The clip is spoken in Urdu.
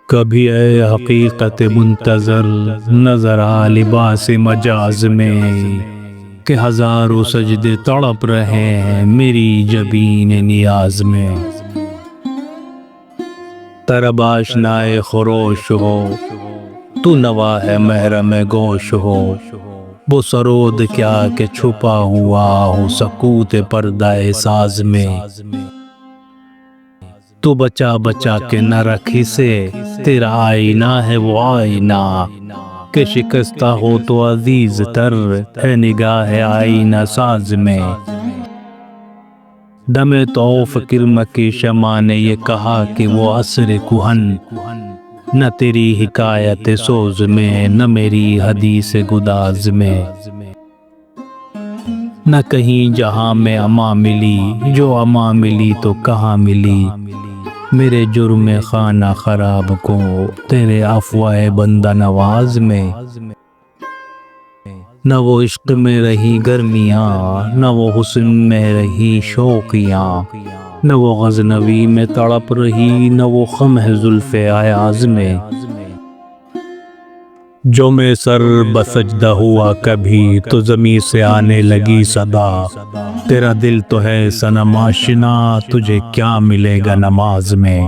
کبھی اے حقیقت منتظر نظر آ لباس مجاز میں، کہ ہزاروں سجدے تڑپ رہے ہیں میری جبین نیاز میں۔ طرب آشنائے خروش ہو، تو نوا ہے محرم گوش ہو، وہ سرود کیا کہ چھپا ہوا ہو سکوت پردہ ساز میں۔ تو بچا بچا کے نہ رکھی سے، تیرا آئینہ ہے وہ آئینہ، کہ شکستہ ہو تو عزیز تر ہے نگاہ آئینہ ساز میں۔ دم طوف کرم کی شمع نے یہ کہا کہ وہ عصر کہن، نہ تیری حکایت سوز میں نہ میری حدیث گداز میں۔ نہ کہیں جہاں میں اما ملی، جو اما ملی تو کہاں ملی، میرے جرم خانہ خراب کو تیرے عفو بندہ نواز میں۔ نہ وہ عشق میں رہی گرمیاں، نہ وہ حسن میں رہی شوقیاں، نہ وہ غزنوی میں تڑپ رہی، نہ وہ خم ہے زلف ایاز میں۔ جو میں سر بسجدہ ہوا کبھی تو زمیں سے آنے لگی صدا، تیرا دل تو ہے صنم آشنا، تجھے کیا ملے گا نماز میں۔